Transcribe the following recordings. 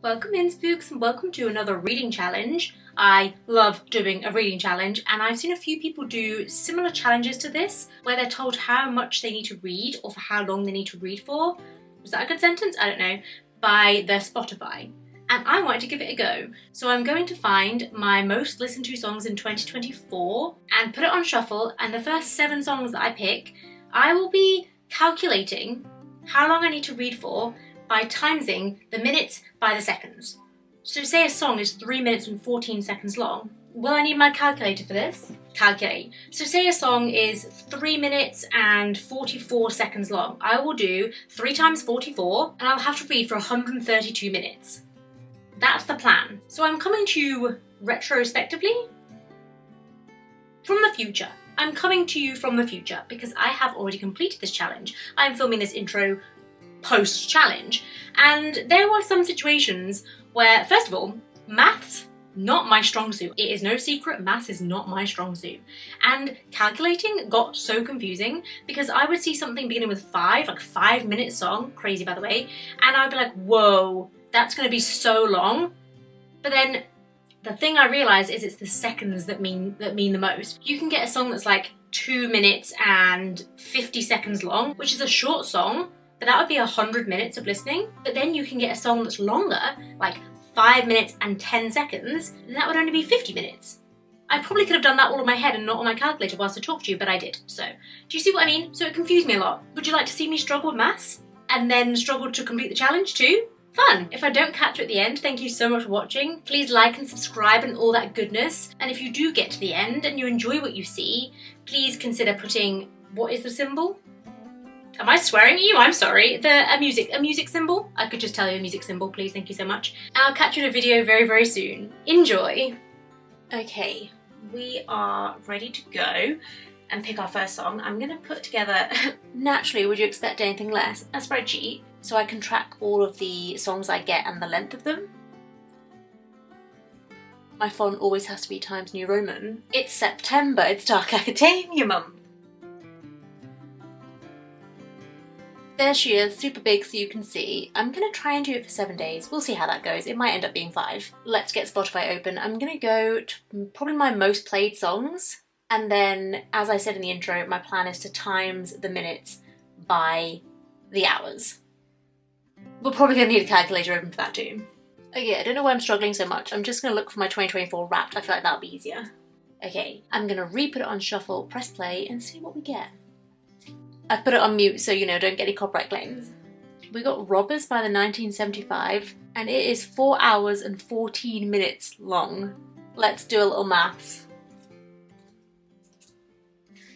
Welcome in, spooks, and welcome to another reading challenge. I love doing a reading challenge, and I've seen a few people do similar challenges to this where they're told how much they need to read or for how long they need to read for. Was that a good sentence? I don't know. By their Spotify. And I wanted to give it a go. So I'm going to find my most listened to songs in 2024 and put it on shuffle, and the first 7 songs that I pick, I will be calculating how long I need to read for by timesing the minutes by the seconds. So say a song is 3 minutes and 14 seconds long. Will I need my calculator for this? Calculate. So say a song is 3 minutes and 44 seconds long. I will do 3 times 44 and I'll have to read for 132 minutes. That's the plan. So I'm coming to you retrospectively from the future. I'm coming to you from the future because I have already completed this challenge. I'm filming this intro post-challenge, and there were some situations where, first of all, maths, not my strong suit. It is no secret, maths is not my strong suit. And calculating got so confusing because I would see something beginning with 5, like 5-minute song, crazy by the way, and I'd be like, whoa, that's gonna be so long. But then the thing I realised is it's the seconds that mean the most. You can get a song that's like 2 minutes and 50 seconds long, which is a short song, but that would be 100 minutes of listening. But then you can get a song that's longer, like 5 minutes and 10 seconds, and that would only be 50 minutes. I probably could have done that all in my head and not on my calculator whilst I talked to you, but I did. So, do you see what I mean? So it confused me a lot. Would you like to see me struggle with maths? And then struggle to complete the challenge too? Fun! If I don't catch you at the end, thank you so much for watching. Please like and subscribe and all that goodness. And if you do get to the end and you enjoy what you see, please consider putting, what is the symbol? Am I swearing at you? I'm sorry. A music symbol? I could just tell you a music symbol, please, thank you so much. And I'll catch you in a video very, very soon. Enjoy! Okay, we are ready to go and pick our first song. I'm gonna put together, naturally, would you expect anything less, a spreadsheet, so I can track all of the songs I get and the length of them. My font always has to be Times New Roman. It's September, it's Dark Academia month. There she is, super big so you can see. I'm gonna try and do it for 7 days. We'll see how that goes. It might end up being 5. Let's get Spotify open. I'm gonna go to probably my most played songs. And then, as I said in the intro, my plan is to times the minutes by the hours. We're probably gonna need a calculator open for that too. Okay, I don't know why I'm struggling so much. I'm just gonna look for my 2024 Wrapped. I feel like that'll be easier. Okay, I'm gonna re-put it on shuffle, press play, and see what we get. I've put it on mute so, you know, don't get any copyright claims. We got Robbers by the 1975, and it is 4 hours and 14 minutes long. Let's do a little maths.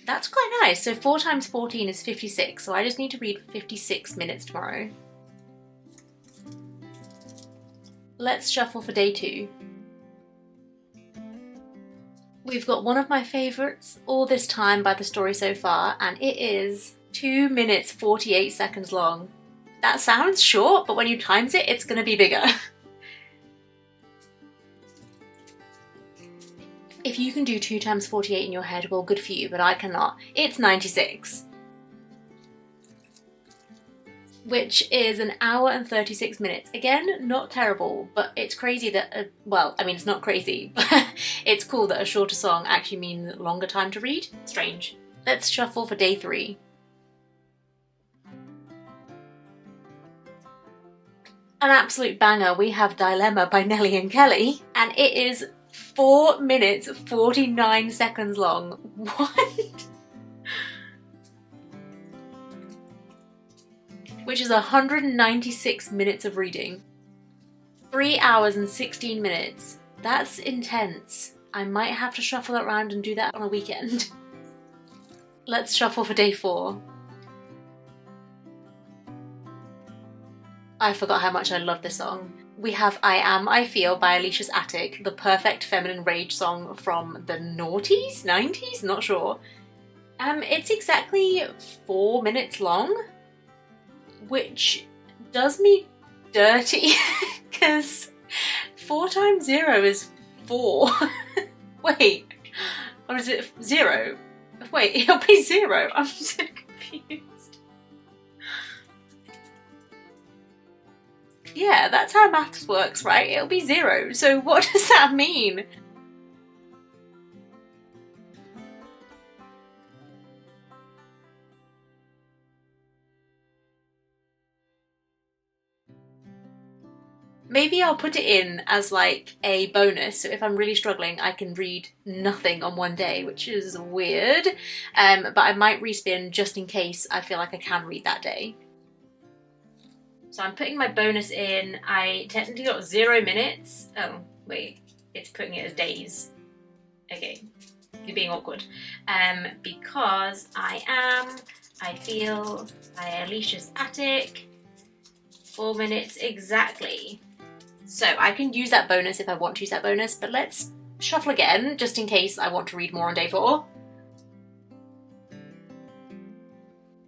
That's quite nice. So 4 times 14 is 56, so I just need to read 56 minutes tomorrow. Let's shuffle for day 2. We've got one of my favourites, All This Time by The Story So Far, and it is 2 minutes 48 seconds long. That sounds short, but when you times it, it's gonna be bigger. If you can do 2 times 48 in your head, well, good for you, but I cannot. It's 96. Which is 1 hour and 36 minutes. Again, not terrible, but it's crazy that, well, I mean, it's not crazy, but it's cool that a shorter song actually means longer time to read. Strange. Let's shuffle for day 3. An absolute banger, we have Dilemma by Nelly and Kelly, and it is 4 minutes 49 seconds long. What? Which is 196 minutes of reading. 3 hours and 16 minutes. That's intense. I might have to shuffle it around and do that on a weekend. Let's shuffle for day 4. I forgot how much I love this song. We have I Am, I Feel by Alicia's Attic, the perfect feminine rage song from the noughties? 90s? Not sure. It's exactly 4 minutes long, which does me dirty, because 4 times 0 is 4. Wait, or is it 0? Wait, it'll be 0. I'm so confused. Yeah, that's how maths works, right? It'll be 0. So what does that mean? Maybe I'll put it in as like a bonus, so if I'm really struggling I can read nothing on one day, which is weird, but I might respin just in case I feel like I can read that day. So I'm putting my bonus in. I technically got 0 minutes. Oh, wait, it's putting it as days. Okay, you're being awkward. Because I feel by Alicia's Attic, 4 minutes exactly. So I can use that bonus if I want to use that bonus, but let's shuffle again, just in case I want to read more on day 4.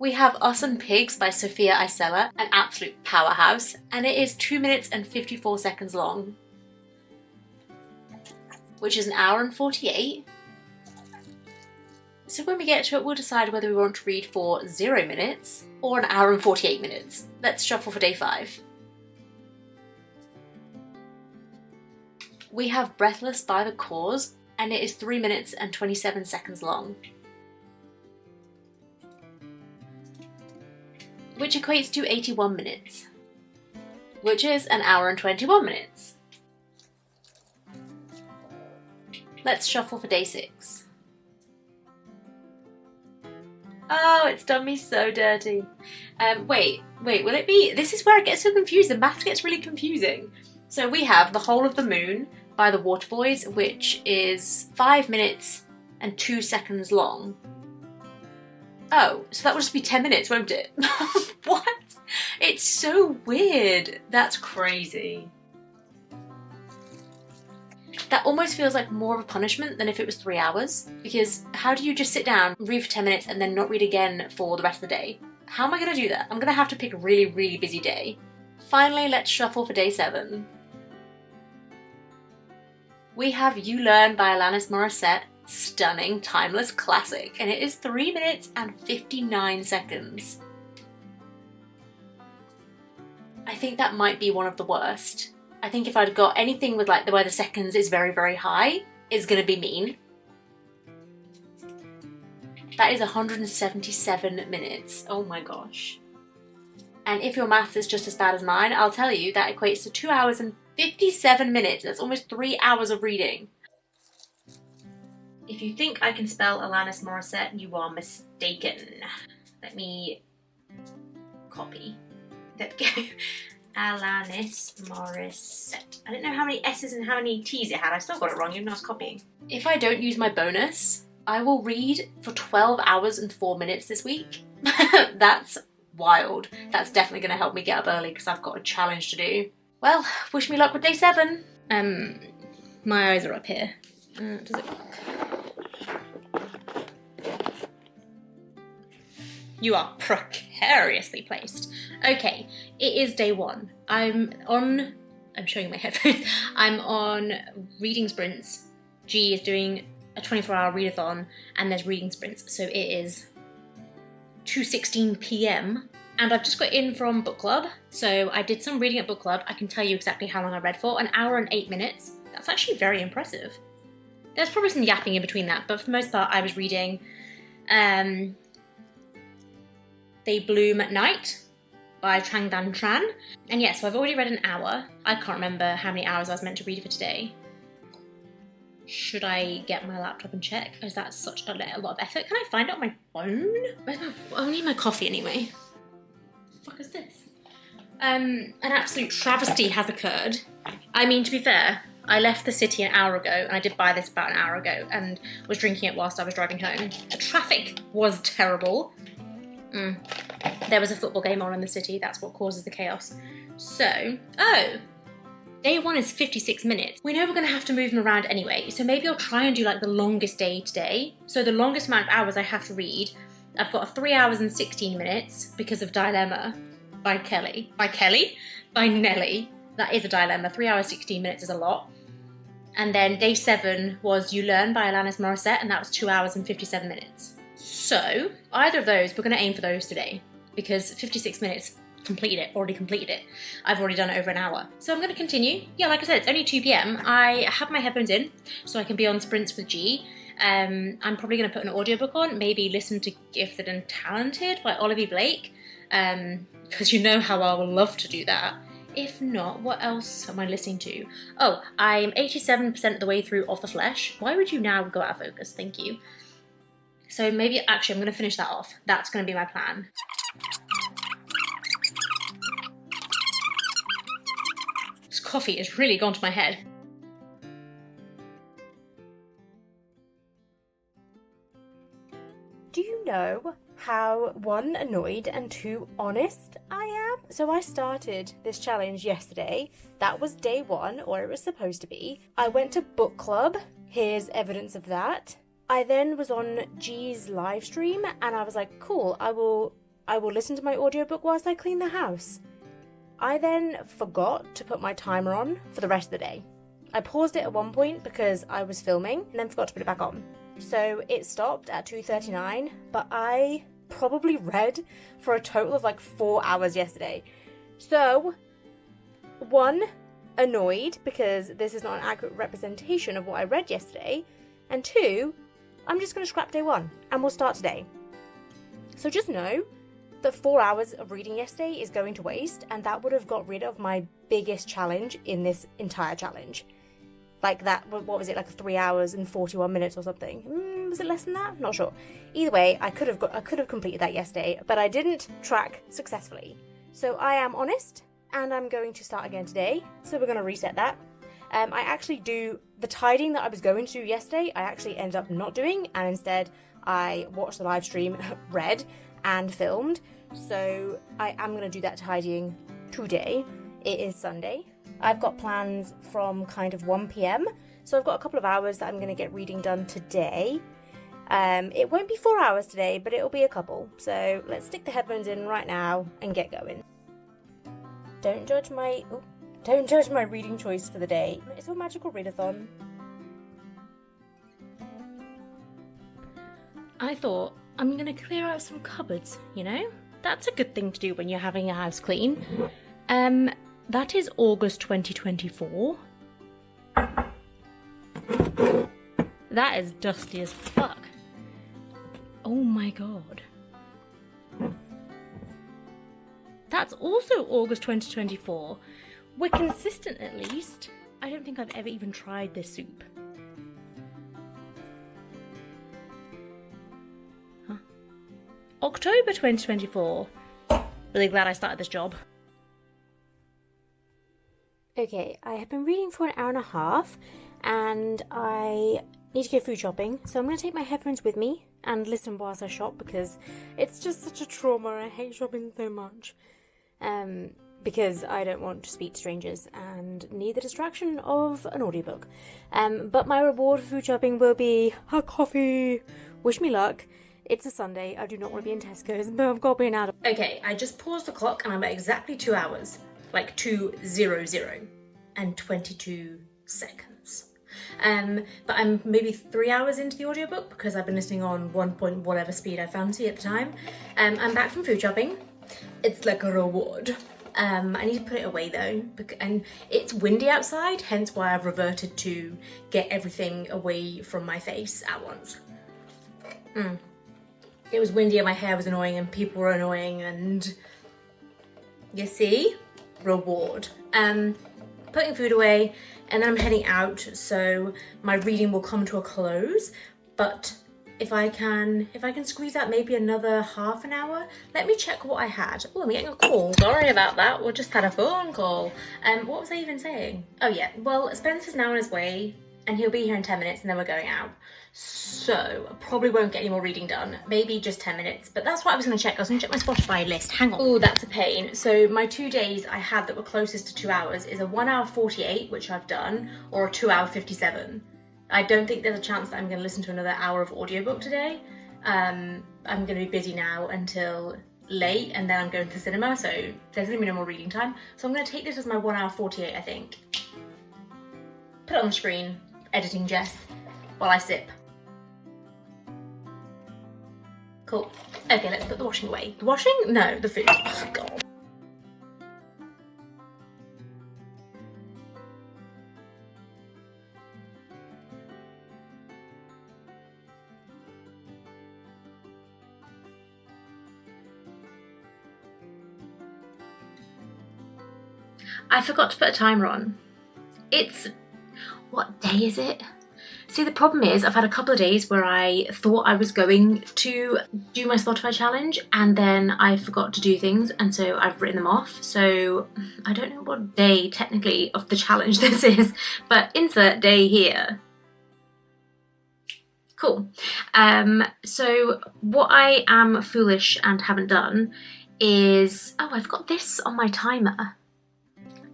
We have Us and Pigs by Sophia Isela, an absolute powerhouse, and it is 2 minutes and 54 seconds long, which is 1 hour and 48. So when we get to it, we'll decide whether we want to read for 0 minutes or 1 hour and 48 minutes. Let's shuffle for day 5. We have Breathless by The Cause, and it is 3 minutes and 27 seconds long, which equates to 81 minutes, which is 1 hour and 21 minutes. Let's shuffle for day 6. Oh, it's done me so dirty. Wait, will it be? This is where it gets so confused. The maths gets really confusing. So we have The Whole of the Moon by the Waterboys, which is 5 minutes and 2 seconds long. Oh, so that will just be 10 minutes, won't it? What? It's so weird. That's crazy. That almost feels like more of a punishment than if it was 3 hours, because how do you just sit down, read for 10 minutes and then not read again for the rest of the day? How am I going to do that? I'm going to have to pick a really, really busy day. Finally, let's shuffle for day 7. We have You Learn by Alanis Morissette, stunning, timeless classic, and it is 3 minutes and 59 seconds. I think that might be one of the worst. I think if I'd got anything with like where the seconds is very, very high, it's gonna be mean. That is 177 minutes. Oh my gosh. And if your maths is just as bad as mine, I'll tell you that equates to 2 hours and 57 minutes. That's almost 3 hours of reading. If you think I can spell Alanis Morissette, you are mistaken. Let me copy. There we go. Alanis Morissette. I didn't know how many S's and how many T's it had. I still got it wrong even though I was copying. If I don't use my bonus, I will read for 12 hours and 4 minutes this week. That's wild. That's definitely going to help me get up early because I've got a challenge to do. Well, wish me luck with day 7. My eyes are up here. Does it work? You are precariously placed. Okay, it is day 1. I'm showing my headphones. I'm on reading sprints. G is doing a 24-hour readathon and there's reading sprints. So it is 2:16 p.m. and I've just got in from book club. So I did some reading at book club. I can tell you exactly how long I read for, 1 hour and 8 minutes. That's actually very impressive. There's probably some yapping in between that, but for the most part I was reading They Bloom at Night by Trang Dan Tran. And yeah, so I've already read 1 hour. I can't remember how many hours I was meant to read for today. Should I get my laptop and check? Is that such a lot of effort? Can I find it on my phone? I need my coffee anyway. What the fuck is this? An absolute travesty has occurred. I mean, to be fair, I left the city 1 hour ago, and I did buy this about 1 hour ago, and was drinking it whilst I was driving home. The traffic was terrible. There was a football game on in the city, that's what causes the chaos. So, day 1 is 56 minutes. We know we're gonna have to move them around anyway, so maybe I'll try and do like the longest day today. So the longest amount of hours I have to read, I've got 3 hours and 16 minutes because of Dilemma by Kelly. By Nelly. That is a dilemma. 3 hours, 16 minutes is a lot. And then day 7 was You Learn by Alanis Morissette, and that was 2 hours and 57 minutes. So either of those, we're going to aim for those today because 56 minutes already completed it. I've already done it over an hour. So I'm going to continue. Yeah, like I said, it's only 2 p.m. I have my headphones in so I can be on sprints with G. I'm probably going to put an audiobook on, maybe listen to Gifted and Talented by Olivia Blake, because you know how I would love to do that. If not, what else am I listening to? Oh, I'm 87% of the way through Of the Flesh. Why would you now go out of focus? Thank you. So maybe, actually, I'm going to finish that off. That's going to be my plan. This coffee has really gone to my head. Do you know how 1, annoyed and 2, honest I am? So I started this challenge yesterday. That was day 1, or it was supposed to be. I went to book club. Here's evidence of that. I then was on G's live stream and I was like, cool, I will listen to my audiobook whilst I clean the house. I then forgot to put my timer on for the rest of the day. I paused it at one point because I was filming and then forgot to put it back on. So it stopped at 2:39, but I probably read for a total of like 4 hours yesterday. So, 1, annoyed because this is not an accurate representation of what I read yesterday, and 2, I'm just going to scrap day 1 and we'll start today. So just know that 4 hours of reading yesterday is going to waste, and that would have got rid of my biggest challenge in this entire challenge. Like that, what was it, like 3 hours and 41 minutes or something? Was it less than that? Not sure. Either way, I could have completed that yesterday, but I didn't track successfully. So I am honest, and I'm going to start again today. So we're going to reset that. I actually do the tidying that I was going to do yesterday. I actually ended up not doing, and instead I watched the live stream, read, and filmed. So I am going to do that tidying today. It is Sunday. I've got plans from kind of 1 p.m. So I've got a couple of hours that I'm going to get reading done today. It won't be 4 hours today, but it'll be a couple. So let's stick the headphones in right now and get going. Don't judge my reading choice for the day. It's a magical readathon. I thought, I'm going to clear out some cupboards, you know? That's a good thing to do when you're having a house clean. That is August 2024. That is dusty as fuck. Oh my god. That's also August 2024. We're consistent at least. I don't think I've ever even tried this soup. Huh? October 2024. Really glad I started this job. Okay, I have been reading for an hour and a half, and I need to go food shopping, so I'm going to take my headphones with me and listen whilst I shop, because it's just such a trauma. I hate shopping so much. Because I don't want to speak to strangers and need the distraction of an audiobook. But my reward for food shopping will be a coffee. Wish me luck. It's a Sunday. I do not want to be in Tesco's, but I've got to be an adult. Okay, I just paused the clock and I'm at exactly 2 hours. Like 2:00 and 22 seconds. But I'm maybe 3 hours into the audiobook because I've been listening on 1 point whatever speed I fancy at the time. I'm back from food shopping. It's like a reward. I need to put it away though, and it's windy outside, hence why I've reverted to get everything away from my face at once. It was windy and my hair was annoying and people were annoying, and you see? Reward. Putting food away, and then I'm heading out, so my reading will come to a close. But if I can squeeze out maybe another half an hour, let me check what I had. Oh, I'm getting a call. Sorry about that. We just had a phone call. What was I even saying? Oh yeah, well, Spencer's now on his way, and he'll be here in 10 minutes, and then we're going out. So I probably won't get any more reading done, maybe just 10 minutes, but that's what I was going to check. I was going to check my Spotify list. Hang on. Oh, that's a pain. So my 2 days I had that were closest to 2 hours is a 1 hour 48, which I've done, or a 2 hour 57. I don't think there's a chance that I'm going to listen to another hour of audiobook today. I'm going to be busy now until late, and then I'm going to the cinema, so there's going to be no more reading time. So I'm going to take this as my 1 hour 48, I think. Put it on the screen, editing Jess, while I sip. Cool. Okay, let's put the washing away. The washing? No, the food. Oh, God. I forgot to put a timer on. What day is it? See, the problem is I've had a couple of days where I thought I was going to do my Spotify challenge and then I forgot to do things, and so I've written them off. So I don't know what day technically of the challenge this is, but insert day here. Cool. So what I am foolish and haven't done is, oh, I've got this on my timer.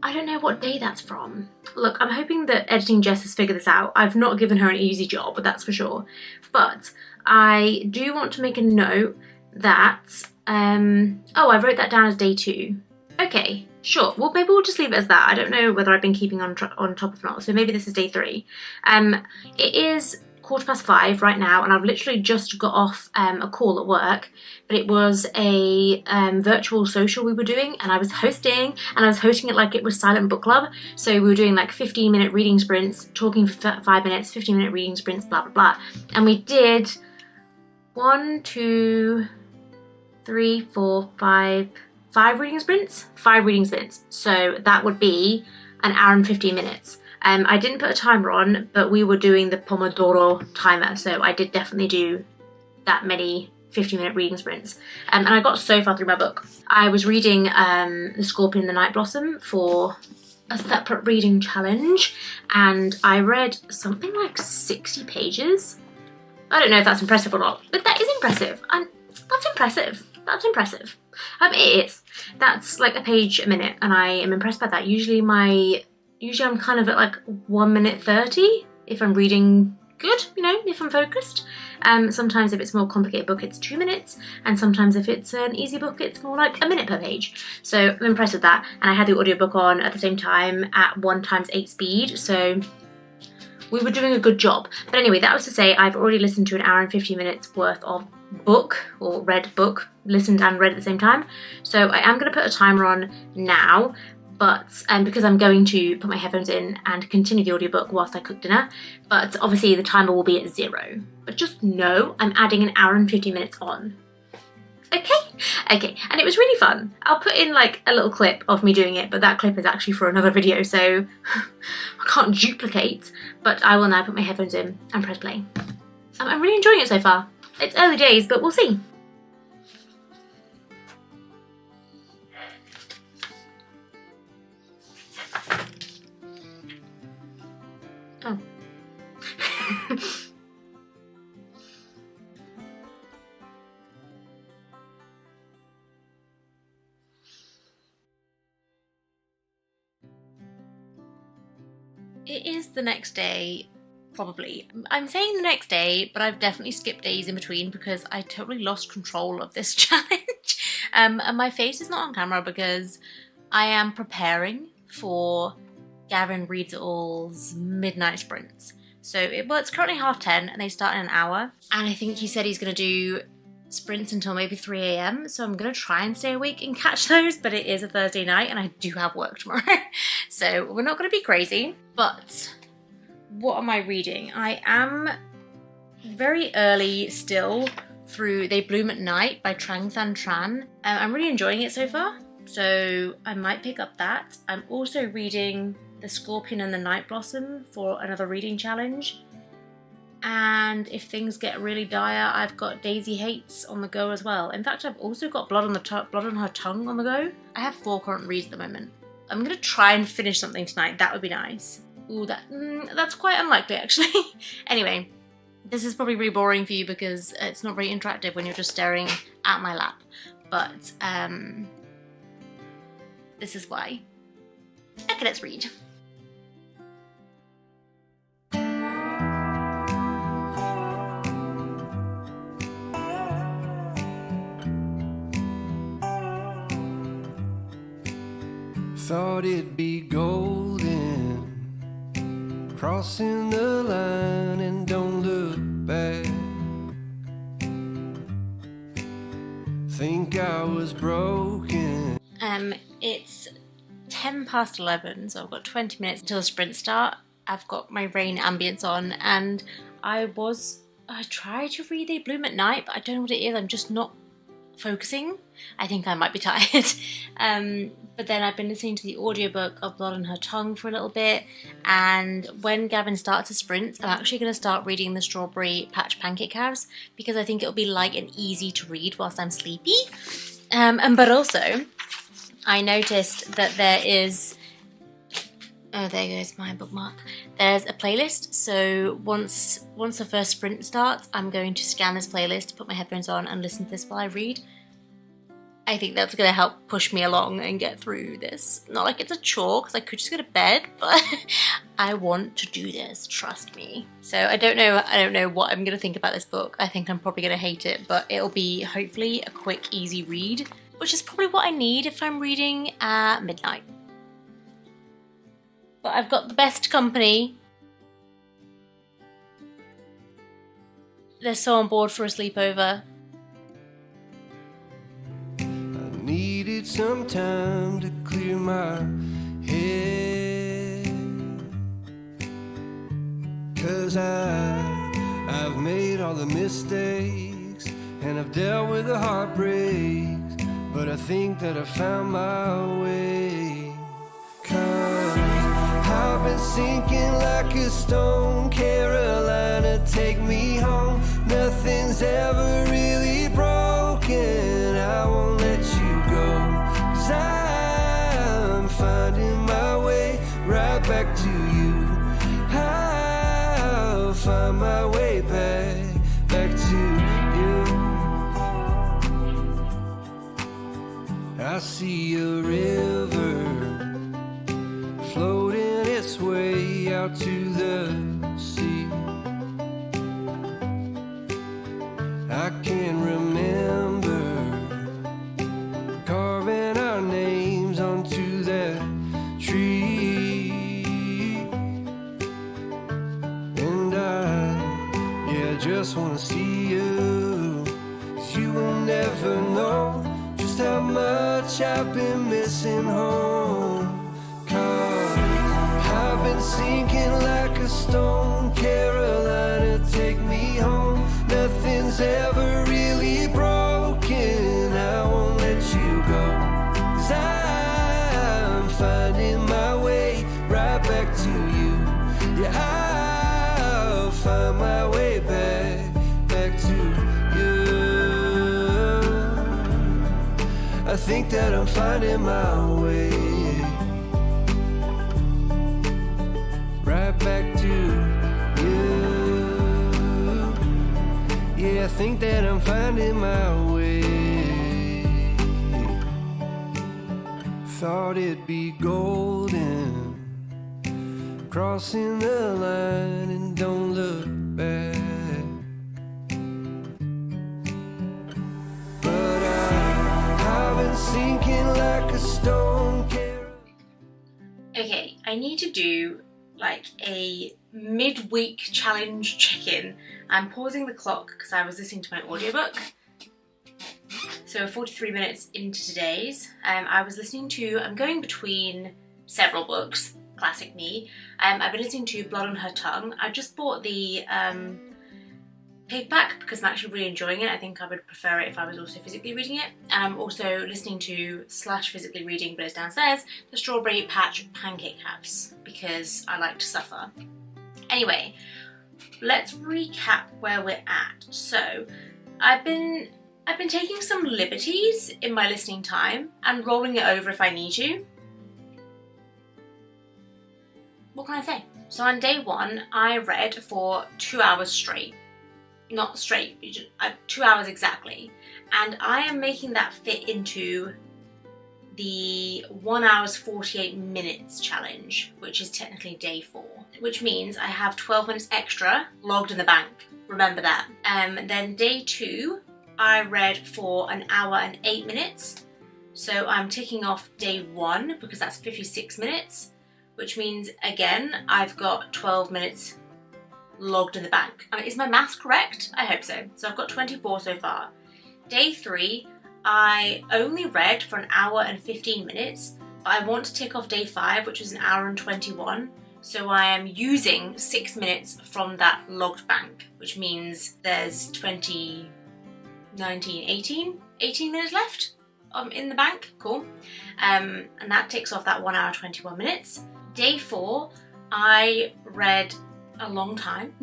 I don't know what day that's from. Look, I'm hoping that Editing Jess has figured this out. I've not given her an easy job, but that's for sure. But I do want to make a note that, oh, I wrote that down as day 2. Okay, sure. Well, maybe we'll just leave it as that. I don't know whether I've been keeping on top or not, so maybe this is day 3. It is 5:15 right now, and I've literally just got off a call at work, but it was a virtual social we were doing, and I was hosting it like it was Silent Book Club. So we were doing like 15-minute reading sprints, talking for 5 minutes, 15-minute reading sprints, blah blah blah, and we did 1, 2, 3, 4, 5 reading sprints. 5 reading sprints. So that would be an hour and 15 minutes. I didn't put a timer on, but we were doing the Pomodoro timer, so I did definitely do that many 15-minute reading sprints. And I got so far through my book. I was reading The Scorpion and the Night Blossom for a separate reading challenge, and I read something like 60 pages. I don't know if that's impressive or not, but that is impressive. That's impressive. That's impressive. It is. That's like a page a minute, and I am impressed by that. Usually I'm kind of at like 1 minute 30 if I'm reading good, you know, if I'm focused. Sometimes if it's a more complicated book, it's 2 minutes, and sometimes if it's an easy book, it's more like a minute per page. So I'm impressed with that, and I had the audiobook on at the same time at 1x8 speed, so we were doing a good job. But anyway, that was to say I've already listened to an hour and 50 minutes worth of book, or read book, listened and read at the same time. So I am going to put a timer on now, but because I'm going to put my headphones in and continue the audiobook whilst I cook dinner, but obviously the timer will be at 0. But just know I'm adding an hour and 50 minutes on. Okay, and it was really fun. I'll put in like a little clip of me doing it, but that clip is actually for another video, so I can't duplicate, but I will now put my headphones in and press play. I'm really enjoying it so far. It's early days, but we'll see. Oh. It is the next day, probably. I'm saying the next day, but I've definitely skipped days in between because I totally lost control of this challenge. And my face is not on camera because I am preparing for Gavin Reads It All's midnight sprints. So it's currently 10:30 and they start in an hour. And I think he said he's going to do sprints until maybe 3 a.m. So I'm going to try and stay awake and catch those, but it is a Thursday night and I do have work tomorrow. So we're not going to be crazy. But what am I reading? I am very early still through They Bloom at Night by Trang Thanh Tran. I'm really enjoying it so far, so I might pick up that. I'm also reading The Scorpion and the Night Blossom for another reading challenge. And if things get really dire, I've got Daisy Hates on the go as well. In fact, I've also got Blood on Her Tongue on the go. I have 4 current reads at the moment. I'm going to try and finish something tonight. That would be nice. Ooh, that's quite unlikely actually. Anyway, this is probably really boring for you because it's not very interactive when you're just staring at my lap. But this is why. Okay, let's read. Thought it'd be golden, crossing the line and don't look back. Think I was broken. It's 11:10, so I've got 20 minutes until the sprint start. I've got my rain ambience on, and I tried to read They Bloom at Night, but I don't know what it is. I'm just not focusing. I think I might be tired. But then I've been listening to the audiobook of Blood on Her Tongue for a little bit, and when Gavin starts a sprint, I'm actually going to start reading the Strawberry Patch Pancake House because I think it'll be light and easy to read whilst I'm sleepy. But also, I noticed that there is... Oh, there goes my bookmark. There's a playlist, so once the first sprint starts, I'm going to scan this playlist, put my headphones on, and listen to this while I read. I think that's going to help push me along and get through this. Not like it's a chore, because I could just go to bed, but I want to do this, trust me. So I don't know what I'm going to think about this book. I think I'm probably going to hate it, but it'll be hopefully a quick, easy read, which is probably what I need if I'm reading at midnight. But I've got the best company. They're so on board for a sleepover. I needed some time to clear my head, 'cause I've made all the mistakes and I've dealt with the heartbreaks, but I think that I found my way. 'Cause I've been sinking like a stone. Carolina, take me home. Nothing's ever really broken. I won't let you go, 'cause I'm finding my way right back to you. I'll find my way back to you. I see a river floating its way out to the sea. I can remember carving our names onto that tree, and I just wanna see you, 'cause you will never know just how much I've been missing home. I've been sinking like a stone. Carolina, take me home. Nothing's ever really broken. I won't let you go, 'cause I'm finding my way right back to you. Yeah, I'll find my way back to you. I think that I'm finding my way right back to you. Yeah, I think that I'm finding my way. Thought it'd be golden, crossing the line and don't look back. But I've been sinking like a stone. Okay, I need to do like a midweek challenge check-in. I'm pausing the clock because I was listening to my audiobook. So 43 minutes into today's, I'm going between several books, classic me. I've been listening to Blood on Her Tongue. I just bought the paperback because I'm actually really enjoying it. I think I would prefer it if I was also physically reading it. And I'm also listening to / physically reading, but it's downstairs, the Strawberry Patch Pancake House, because I like to suffer. Anyway, let's recap where we're at. So I've been taking some liberties in my listening time and rolling it over if I need to. What can I say? So on day one, I read for 2 hours straight. Not straight, 2 hours exactly. And I am making that fit into the 1 hour 48 minutes challenge, which is technically day 4, which means I have 12 minutes extra logged in the bank. Remember that. Then day 2, I read for 1 hour and 8 minutes. So I'm ticking off day 1 because that's 56 minutes, which means again, I've got 12 minutes logged in the bank. Is my maths correct? I hope so. So I've got 24 so far. Day 3, I only read for 1 hour and 15 minutes, but I want to tick off day 5, which is 1 hour and 21. So I am using 6 minutes from that logged bank, which means there's 20, 19, 18 18 minutes left in the bank. Cool. And that ticks off that 1 hour 21 minutes. Day 4, I read a long time.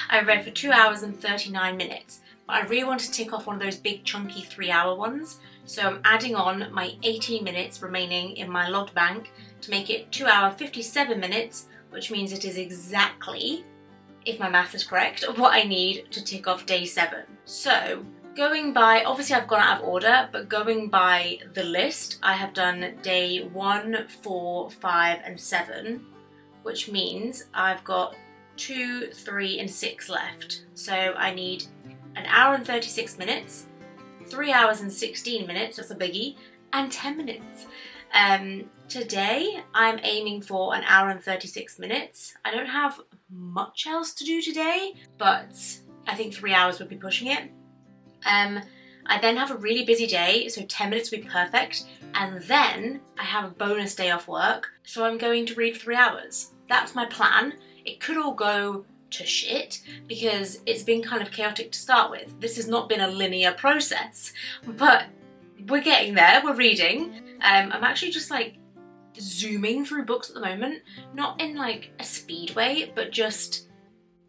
I read for 2 hours and 39 minutes. But I really want to tick off one of those big chunky 3-hour ones. So I'm adding on my 18 minutes remaining in my logged bank to make it 2 hour 57 minutes, which means it is exactly, if my math is correct, what I need to tick off day 7. So going by, obviously I've gone out of order, but going by the list, I have done day 1, 4, 5 and 7, which means I've got 2, 3 and 6 left. So I need 1 hour and 36 minutes, 3 hours and 16 minutes, that's a biggie, and 10 minutes. Today I'm aiming for 1 hour and 36 minutes. I don't have much else to do today, but I think 3 hours would be pushing it. I then have a really busy day, so 10 minutes would be perfect, and then I have a bonus day off work, so I'm going to read 3 hours. That's my plan. It could all go to shit because it's been kind of chaotic to start with. This has not been a linear process, but we're getting there, we're reading. I'm actually just like zooming through books at the moment, not in like a speed way, but just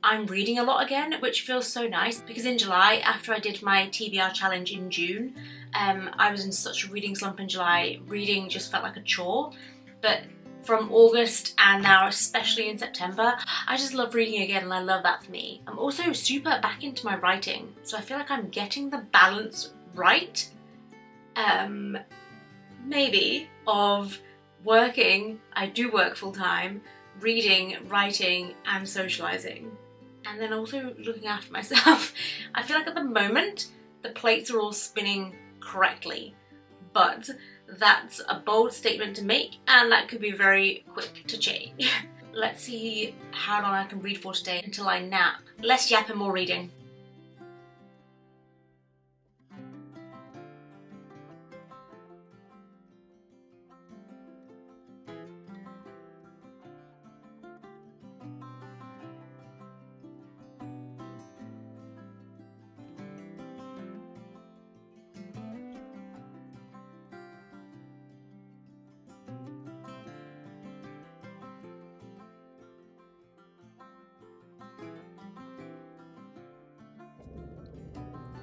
I'm reading a lot again, which feels so nice because in July, after I did my TBR challenge in June, I was in such a reading slump in July. Reading just felt like a chore, but from August and now especially in September, I just love reading again and I love that for me. I'm also super back into my writing, so I feel like I'm getting the balance right, maybe, of working, I do work full time, reading, writing and socialising, and then also looking after myself. I feel like at the moment, the plates are all spinning correctly, but that's a bold statement to make and that could be very quick to change. Let's see how long I can read for today until I nap. Less yap and more reading.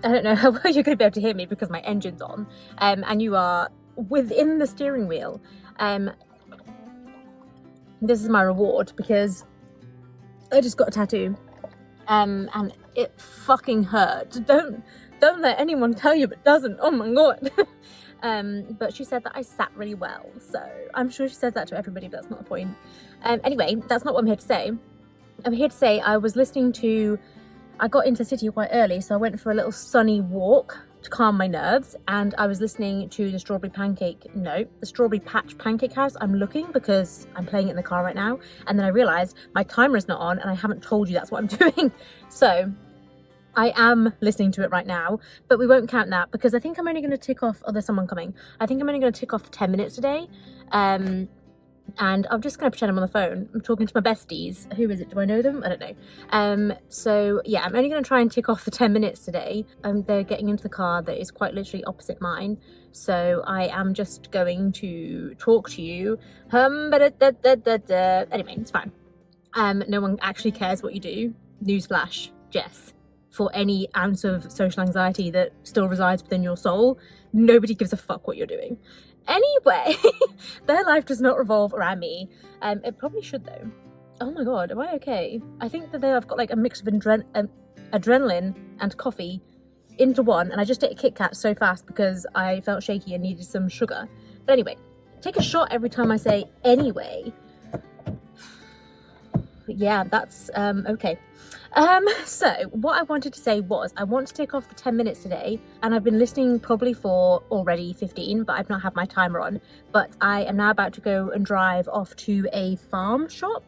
I don't know how well you're going to be able to hear me because my engine's on, and you are within the steering wheel. This is my reward because I just got a tattoo, and it fucking hurt. Don't let anyone tell you it doesn't. Oh my god. But she said that I sat really well, so I'm sure she says that to everybody, but that's not the point. Anyway, that's not what I'm here to say. I'm here to say I got into the city quite early, so I went for a little sunny walk to calm my nerves, and I was listening to the Strawberry Patch Pancake House. I'm looking because I'm playing it in the car right now, and then I realised my timer is not on and I haven't told you that's what I'm doing. So I am listening to it right now, but we won't count that because I think I'm only going to tick off, there's someone coming. I think I'm only going to tick off 10 minutes today. And I'm just going to pretend I'm on the phone. I'm talking to my besties. Who is it? Do I know them? I don't know. So yeah, I'm only going to try and tick off the 10 minutes today. They're getting into the car that is quite literally opposite mine. So I am just going to talk to you. Anyway, it's fine. No one actually cares what you do. Newsflash, Jess. For any ounce of social anxiety that still resides within your soul, nobody gives a fuck what you're doing. Anyway, their life does not revolve around me. It probably should though. Oh my god, am I okay? I think that I've got like a mix of adrenaline and coffee into one, and I just ate a Kit Kat so fast because I felt shaky and needed some sugar. But anyway, take a shot every time I say anyway. Yeah, that's okay. So what I wanted to say was I want to take off the 10 minutes today, and I've been listening probably for already 15, but I've not had my timer on. But I am now about to go and drive off to a farm shop.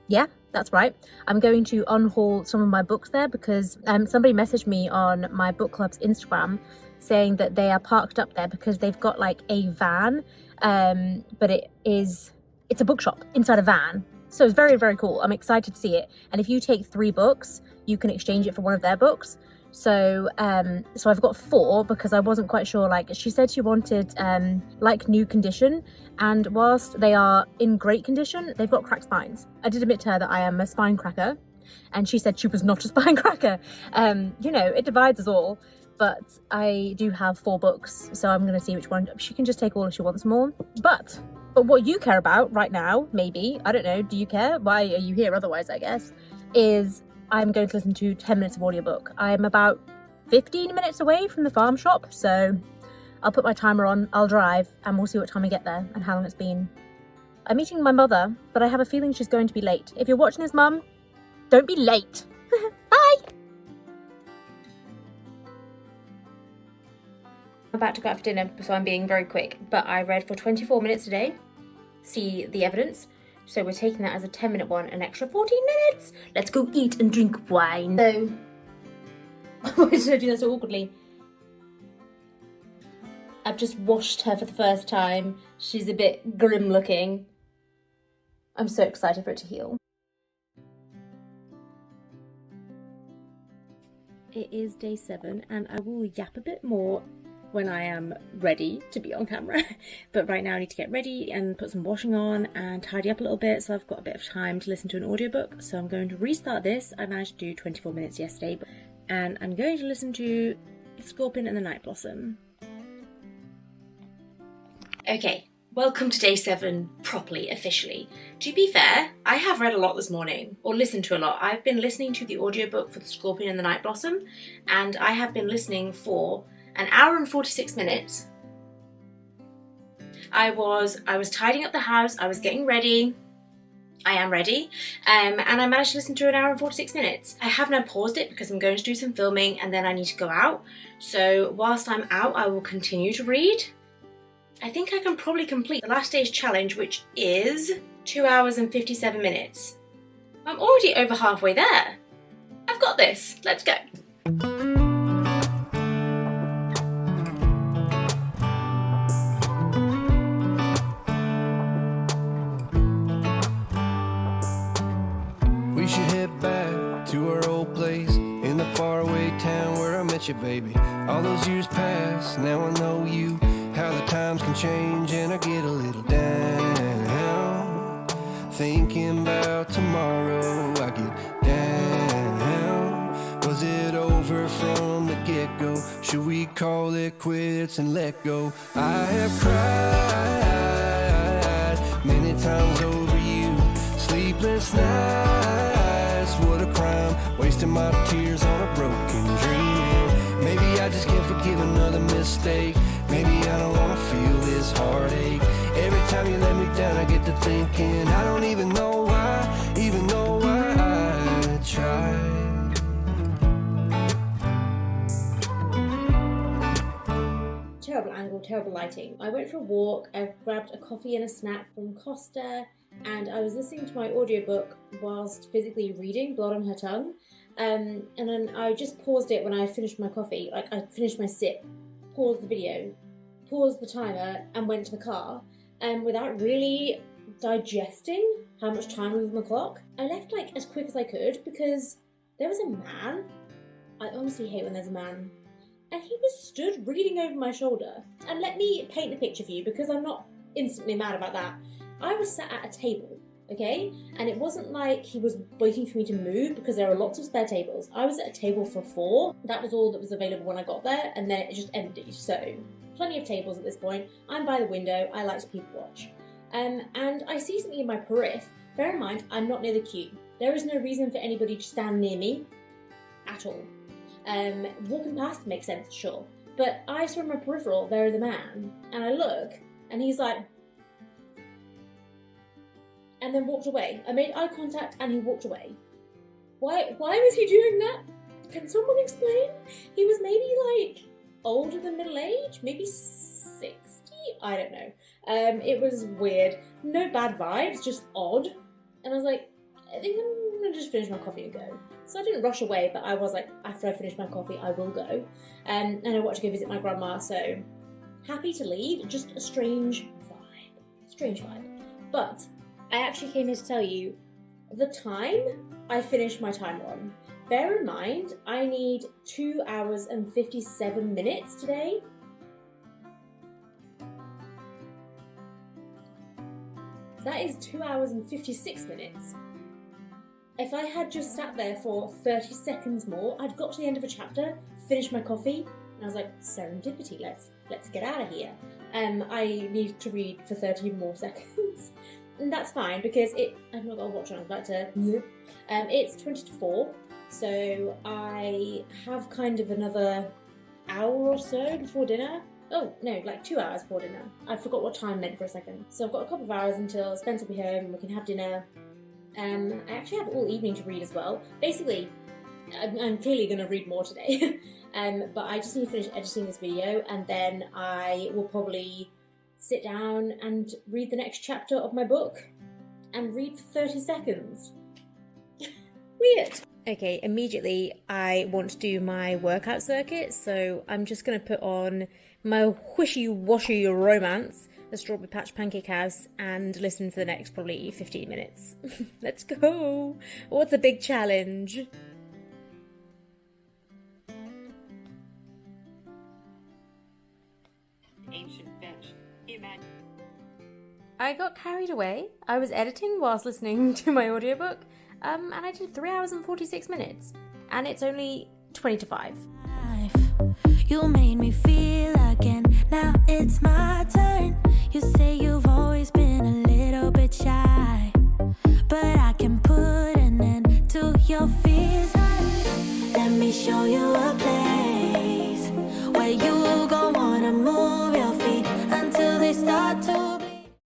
Yeah, that's right. I'm going to unhaul some of my books there because somebody messaged me on my book club's Instagram saying that they are parked up there because they've got like a van, but it's a bookshop inside a van. So it's very, very cool. I'm excited to see it. And if you take 3 books, you can exchange it for one of their books. So so I've got 4 because I wasn't quite sure. Like, she said she wanted like new condition, and whilst they are in great condition, they've got cracked spines. I did admit to her that I am a spine cracker, and she said she was not a spine cracker. You know, it divides us all. But I do have 4 books, so I'm going to see which one. She can just take all if she wants more. But what you care about right now, maybe, I don't know, do you care? Why are you here otherwise, I guess, is I'm going to listen to 10 minutes of audiobook. I'm about 15 minutes away from the farm shop, so I'll put my timer on, I'll drive, and we'll see what time we get there and how long it's been. I'm meeting my mother, but I have a feeling she's going to be late. If you're watching this, Mum, don't be late. Bye! I'm about to go out for dinner, so I'm being very quick, but I read for 24 minutes today. See the evidence. So we're taking that as a 10-minute one, an extra 14 minutes. Let's go eat and drink wine. So, why did I do that so awkwardly? I've just washed her for the first time. She's a bit grim looking. I'm so excited for it to heal. It is day 7 and I will yap a bit more when I am ready to be on camera. But right now I need to get ready and put some washing on and tidy up a little bit, so I've got a bit of time to listen to an audiobook. So I'm going to restart this. I managed to do 24 minutes yesterday, and I'm going to listen to Scorpion and the Night Blossom. Okay, welcome to day 7, properly, officially. To be fair, I have read a lot this morning, or listened to a lot. I've been listening to the audiobook for The Scorpion and the Night Blossom, and I have been listening for an hour and 46 minutes. I was tidying up the house, I was getting ready. I am ready, and I managed to listen to an hour and 46 minutes. I have now paused it because I'm going to do some filming and then I need to go out. So whilst I'm out, I will continue to read. I think I can probably complete the last day's challenge, which is 2 hours and 57 minutes. I'm already over halfway there. I've got this, let's go. We should head back to our old place in the faraway town where I met you, baby. All those years pass, now I know you. How the times can change and I get a little down. Thinking about tomorrow, I get down. Was it over from the get-go? Should we call it quits and let go? I have cried many times over you. Sleepless nights, what a crime. Wasting my tears on a broken dream. Maybe I just can't forgive another mistake. Maybe I don't wanna feel this heartache. Every time you let me down, I get to thinking I don't even know why I tried. Terrible angle, terrible lighting. I went for a walk, I grabbed a coffee and a snack from Costa, and I was listening to my audiobook whilst physically reading Blood on Her Tongue. And then I just paused it when I finished my coffee, like I finished my sip, paused the video, paused the timer, and went to the car. And without really digesting how much time was on the clock, I left like as quick as I could because there was a man. I honestly hate when there's a man. And he was stood reading over my shoulder. And let me paint the picture for you because I'm not instantly mad about that. I was sat at a table, okay? And it wasn't like he was waiting for me to move because there are lots of spare tables. I was at a table for 4. That was all that was available when I got there, and then it just emptied. So plenty of tables at this point. I'm by the window. I like to people watch. And I see something in my periphery. Bear in mind, I'm not near the queue. There is no reason for anybody to stand near me at all. Walking past makes sense, sure. But I saw in my peripheral there is a man, and I look, and he's like, and then walked away. I made eye contact and he walked away. Why was he doing that? Can someone explain? He was maybe like older than middle age, maybe 60? I don't know. It was weird. No bad vibes, just odd. And I was like, I think I'm gonna just finish my coffee and go. So I didn't rush away, but I was like, after I finish my coffee, I will go. And I want to go visit my grandma, so happy to leave, just a strange vibe. But I actually came here to tell you the time I finished my timer on. Bear in mind, I need 2 hours and 57 minutes today. That is 2 hours and 56 minutes. If I had just sat there for 30 seconds more, I'd got to the end of a chapter, finished my coffee, and I was like, serendipity, let's get out of here. I need to read for 30 more seconds. And that's fine, because I've not got a watch on, I'm about to... it's 20 to 4, so I have kind of another hour or so before dinner. Oh, no, like 2 hours before dinner. I forgot what time meant for a second. So I've got a couple of hours until Spence will be home and we can have dinner. I actually have all evening to read as well. Basically, I'm clearly going to read more today. But I just need to finish editing this video and then I will probably sit down and read the next chapter of my book. And read for 30 seconds. Weird. Okay, immediately I want to do my workout circuit, so I'm just going to put on my wishy-washy romance, the Strawberry Patch Pancake House, and listen for the next probably 15 minutes. Let's go! What's the big challenge? Ancient bench. Imagine. I got carried away. I was editing whilst listening to my audiobook, and I did 3 hours and 46 minutes, and it's only 20 to 5. You made me feel again, now it's my turn. You say you've always been a little bit shy, but I can put an end to your fears. Let me show you a place where you gon' wanna move.